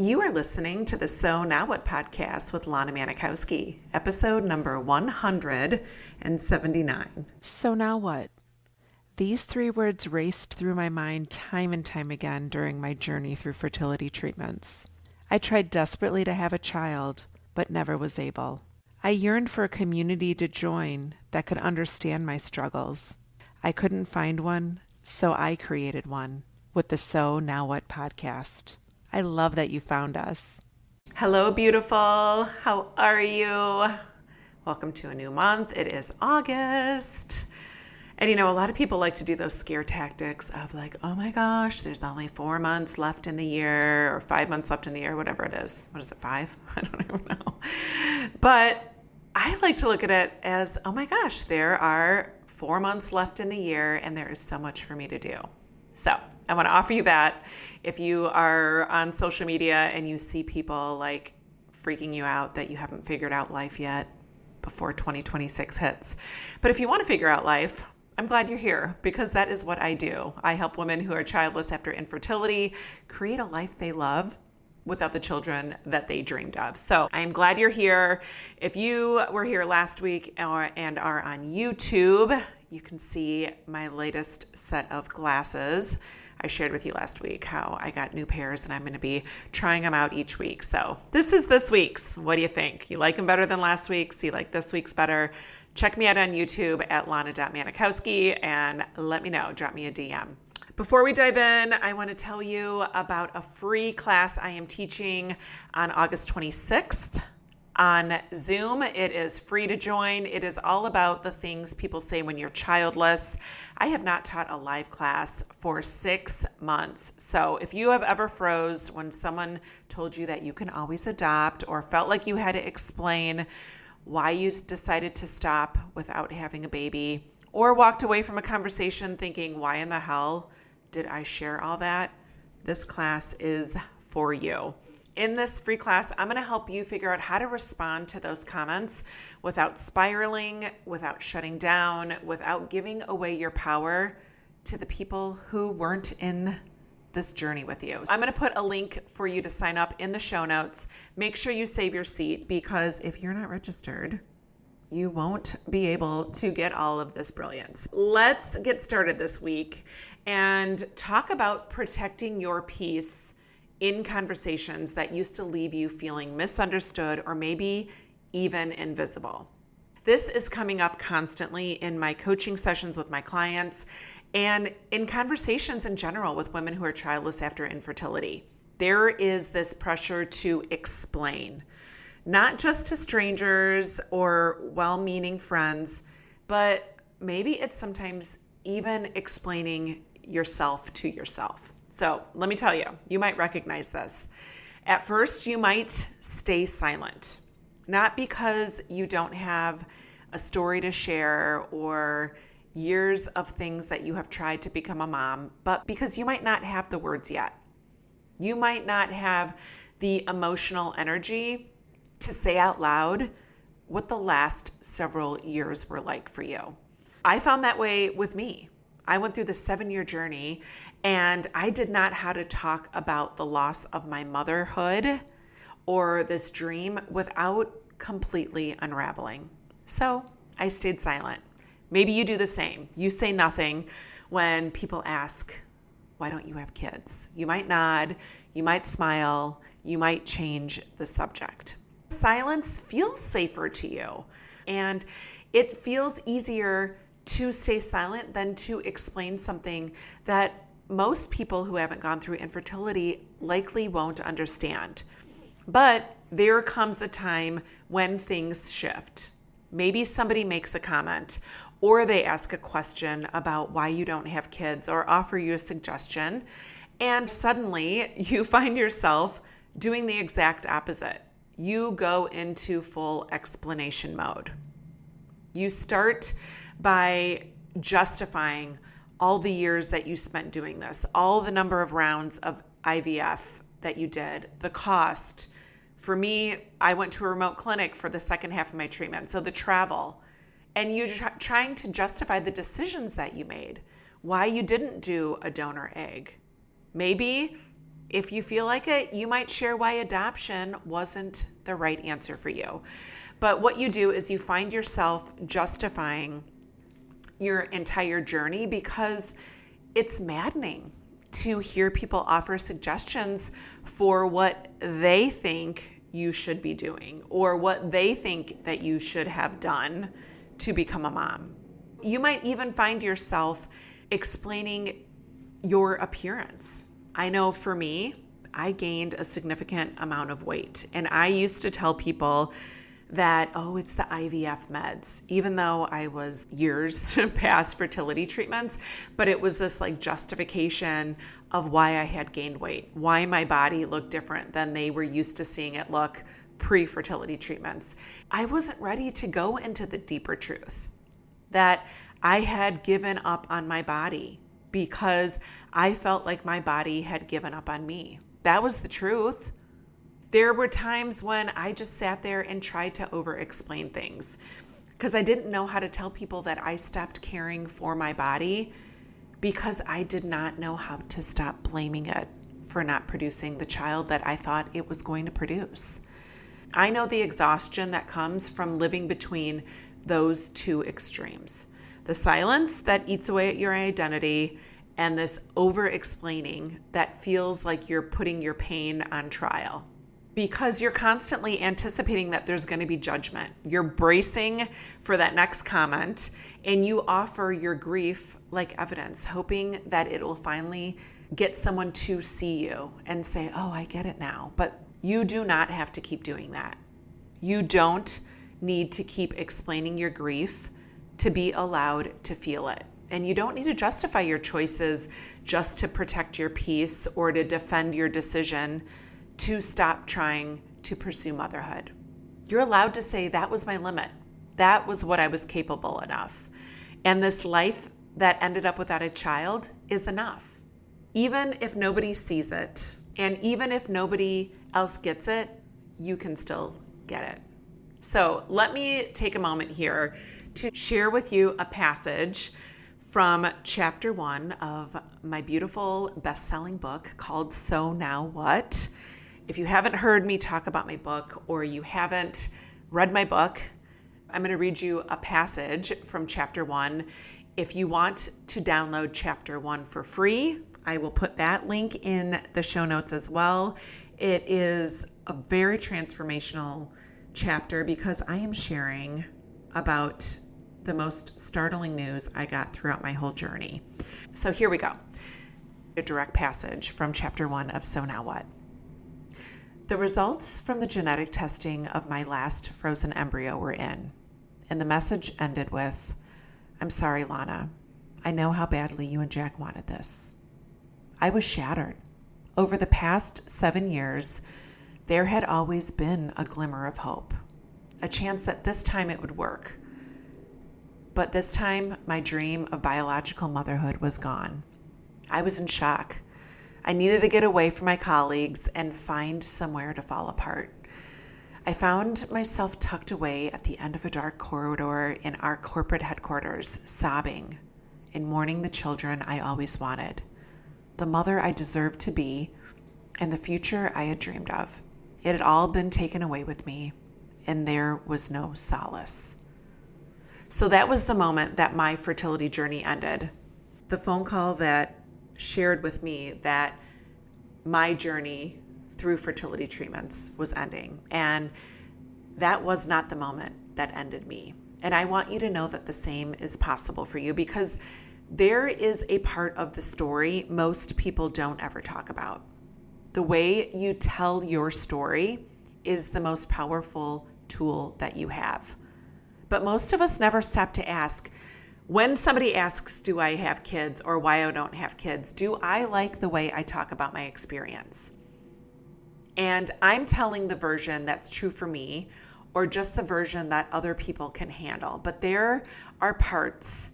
You are listening to the So Now What podcast with Lana Manikowski, episode number 179. So now what? These three words raced through my mind time and time again during my journey through fertility treatments. I tried desperately to have a child, but never was able. I yearned for a community to join that could understand my struggles. I couldn't find one, so I created one with the So Now What podcast. I love that you found us. Hello, beautiful. How are you? Welcome to a new month. It is August. And a lot of people like to do those scare tactics of like, oh my gosh, there's only 4 months left in the year or 5 months left in the year, whatever it is. What is it, 5? I don't even know. But I like to look at it as, oh my gosh, there are 4 months left in the year and there is so much for me to do. So I want to offer you that. If you are on social media and you see people like freaking you out that you haven't figured out life yet before 2026 hits. But if you want to figure out life, I'm glad you're here because that is what I do. I help women who are childless after infertility create a life they love without the children that they dreamed of. So I am glad you're here. If you were here last week and are on YouTube, you can see my latest set of glasses. I shared with you last week how I got new pairs and I'm going to be trying them out each week. So this is this week's. What do you think? You like them better than last week's? Do you like this week's better? Check me out on YouTube at lana.manikowski and let me know. Drop me a DM. Before we dive in, I want to tell you about a free class I am teaching on August 26th. On Zoom. It is free to join. It is all about the things people say when you're childless. I have not taught a live class for 6 months. So if you have ever froze when someone told you that you can always adopt or felt like you had to explain why you decided to stop without having a baby, or walked away from a conversation thinking, why in the hell did I share all that? This class is for you. In this free class, I'm going to help you figure out how to respond to those comments without spiraling, without shutting down, without giving away your power to the people who weren't in this journey with you. I'm going to put a link for you to sign up in the show notes. Make sure you save your seat because if you're not registered, you won't be able to get all of this brilliance. Let's get started this week and talk about protecting your peace in conversations that used to leave you feeling misunderstood or maybe even invisible. This is coming up constantly in my coaching sessions with my clients and in conversations in general with women who are childless after infertility. There is this pressure to explain, not just to strangers or well-meaning friends, but maybe it's sometimes even explaining yourself to yourself. So let me tell you, you might recognize this. At first, you might stay silent, not because you don't have a story to share or years of things that you have tried to become a mom, but because you might not have the words yet. You might not have the emotional energy to say out loud what the last several years were like for you. I found that way with me. I went through the 7-year journey and I did not know how to talk about the loss of my motherhood or this dream without completely unraveling. So I stayed silent. Maybe you do the same. You say nothing when people ask, why don't you have kids? You might nod, you might smile, you might change the subject. Silence feels safer to you and it feels easier to stay silent than to explain something that most people who haven't gone through infertility likely won't understand. But there comes a time when things shift. Maybe somebody makes a comment or they ask a question about why you don't have kids or offer you a suggestion, and suddenly you find yourself doing the exact opposite. You go into full explanation mode. You start by justifying all the years that you spent doing this, all the number of rounds of IVF that you did, the cost. For me, I went to a remote clinic for the second half of my treatment, so the travel. And you're trying to justify the decisions that you made, why you didn't do a donor egg. Maybe If you feel like it, you might share why adoption wasn't the right answer for you. But what you do is you find yourself justifying your entire journey because it's maddening to hear people offer suggestions for what they think you should be doing or what they think that you should have done to become a mom. You might even find yourself explaining your appearance. I know for me, I gained a significant amount of weight, and I used to tell people that, oh, it's the IVF meds, even though I was years past fertility treatments, but it was this like justification of why I had gained weight, why my body looked different than they were used to seeing it look pre-fertility treatments. I wasn't ready to go into the deeper truth that I had given up on my body because I felt like my body had given up on me. That was the truth. There were times when I just sat there and tried to over-explain things because I didn't know how to tell people that I stopped caring for my body because I did not know how to stop blaming it for not producing the child that I thought it was going to produce. I know the exhaustion that comes from living between those two extremes. The silence that eats away at your identity and this over-explaining that feels like you're putting your pain on trial. Because you're constantly anticipating that there's going to be judgment. You're bracing for that next comment, and you offer your grief like evidence, hoping that it will finally get someone to see you and say, oh, I get it now. But you do not have to keep doing that. You don't need to keep explaining your grief to be allowed to feel it. And you don't need to justify your choices just to protect your peace or to defend your decision to stop trying to pursue motherhood. You're allowed to say that was my limit. That was what I was capable enough. And this life that ended up without a child is enough. Even if nobody sees it, and even if nobody else gets it, you can still get it. So let me take a moment here to share with you a passage from chapter 1 of my beautiful best-selling book called So Now What? If you haven't heard me talk about my book or you haven't read my book, I'm going to read you a passage from chapter 1. If you want to download chapter 1 for free, I will put that link in the show notes as well. It is a very transformational chapter because I am sharing about the most startling news I got throughout my whole journey. So here we go. A direct passage from chapter 1 of So Now What? The results from the genetic testing of my last frozen embryo were in, and the message ended with, I'm sorry, Lana. I know how badly you and Jack wanted this. I was shattered. Over the past 7 years, there had always been a glimmer of hope, a chance that this time it would work. But this time, my dream of biological motherhood was gone. I was in shock. I needed to get away from my colleagues and find somewhere to fall apart. I found myself tucked away at the end of a dark corridor in our corporate headquarters, sobbing and mourning the children I always wanted, the mother I deserved to be, and the future I had dreamed of. It had all been taken away with me, and there was no solace. So that was the moment that my fertility journey ended. The phone call that shared with me that my journey through fertility treatments was ending. And that was not the moment that ended me. And I want you to know that the same is possible for you because there is a part of the story most people don't ever talk about. The way you tell your story is the most powerful tool that you have. But most of us never stop to ask, when somebody asks, do I have kids or why I don't have kids, do I like the way I talk about my experience? And I'm telling the version that's true for me or just the version that other people can handle. But there are parts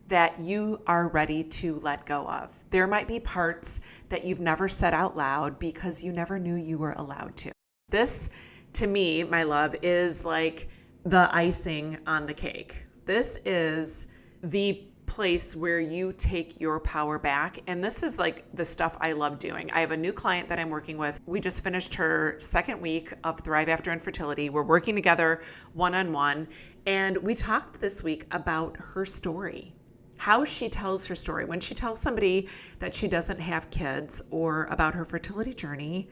that you are ready to let go of. There might be parts that you've never said out loud because you never knew you were allowed to. This, to me, my love, is like the icing on the cake. This is the place where you take your power back. And this is like the stuff I love doing. I have a new client that I'm working with. We just finished her second week of Thrive After Infertility. We're working together one-on-one. And we talked this week about her story, how she tells her story. When she tells somebody that she doesn't have kids or about her fertility journey,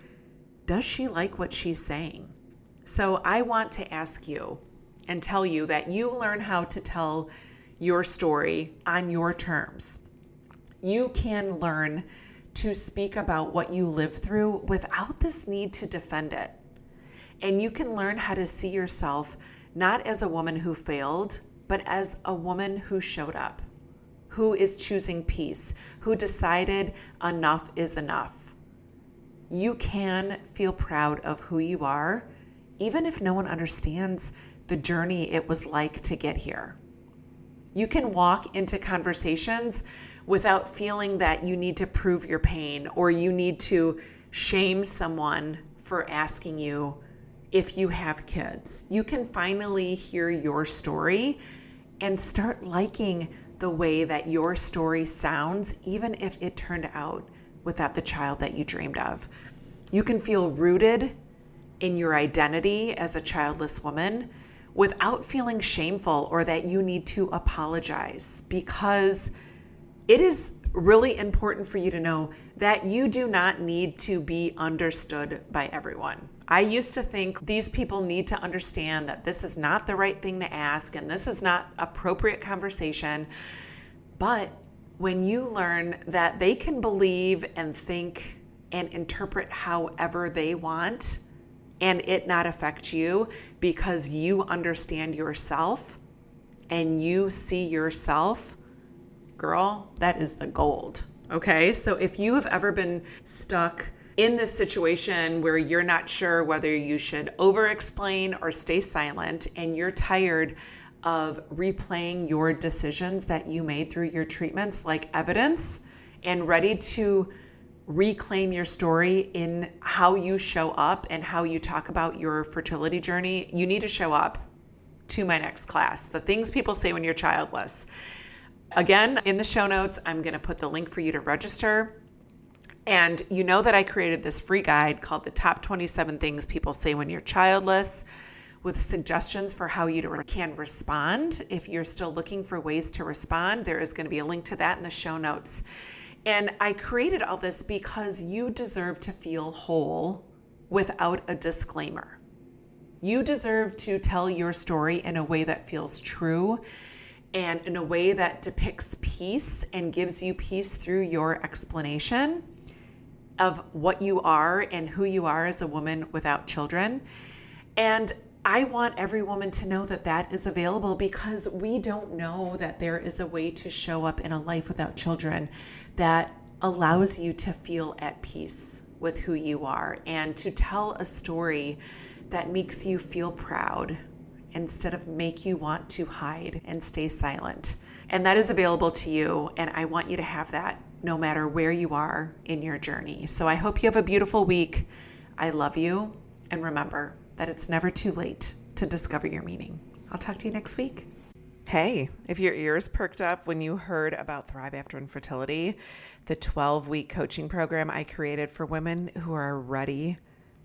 does she like what she's saying? So I want to ask you and tell you that you learn how to tell your story on your terms. You can learn to speak about what you live through without this need to defend it. And you can learn how to see yourself not as a woman who failed, but as a woman who showed up, who is choosing peace, who decided enough is enough. You can feel proud of who you are, even if no one understands the journey it was like to get here. You can walk into conversations without feeling that you need to prove your pain or you need to shame someone for asking you if you have kids. You can finally hear your story and start liking the way that your story sounds, even if it turned out without the child that you dreamed of. You can feel rooted in your identity as a childless woman without feeling shameful or that you need to apologize, because it is really important for you to know that you do not need to be understood by everyone. I used to think these people need to understand that this is not the right thing to ask and this is not appropriate conversation. But when you learn that they can believe and think and interpret however they want, and it not affect you because you understand yourself and you see yourself, girl, that is the gold. Okay? So if you have ever been stuck in this situation where you're not sure whether you should over-explain or stay silent, and you're tired of replaying your decisions that you made through your treatments like evidence, and ready to reclaim your story in how you show up and how you talk about your fertility journey, you need to show up to my next class, The Things People Say When You're Childless. Again, in the show notes, I'm going to put the link for you to register. And you know that I created this free guide called The Top 27 Things People Say When You're Childless, with suggestions for how you can respond. If you're still looking for ways to respond, there is going to be a link to that in the show notes. And I created all this because you deserve to feel whole without a disclaimer. You deserve to tell your story in a way that feels true and in a way that depicts peace and gives you peace through your explanation of what you are and who you are as a woman without children. And I want every woman to know that that is available, because we don't know that there is a way to show up in a life without children that allows you to feel at peace with who you are and to tell a story that makes you feel proud instead of make you want to hide and stay silent. And that is available to you, and I want you to have that no matter where you are in your journey. So I hope you have a beautiful week. I love you, and remember that it's never too late to discover your meaning. I'll talk to you next week. Hey, if your ears perked up when you heard about Thrive After Infertility, the 12-week coaching program I created for women who are ready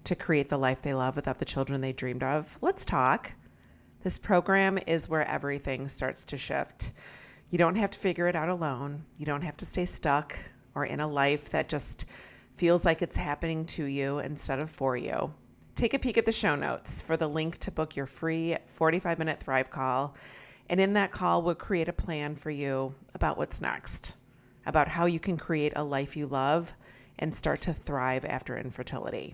to create the life they love without the children they dreamed of, let's talk. This program is where everything starts to shift. You don't have to figure it out alone. You don't have to stay stuck or in a life that just feels like it's happening to you instead of for you. Take a peek at the show notes for the link to book your free 45-minute Thrive call. And in that call, we'll create a plan for you about what's next, about how you can create a life you love and start to thrive after infertility.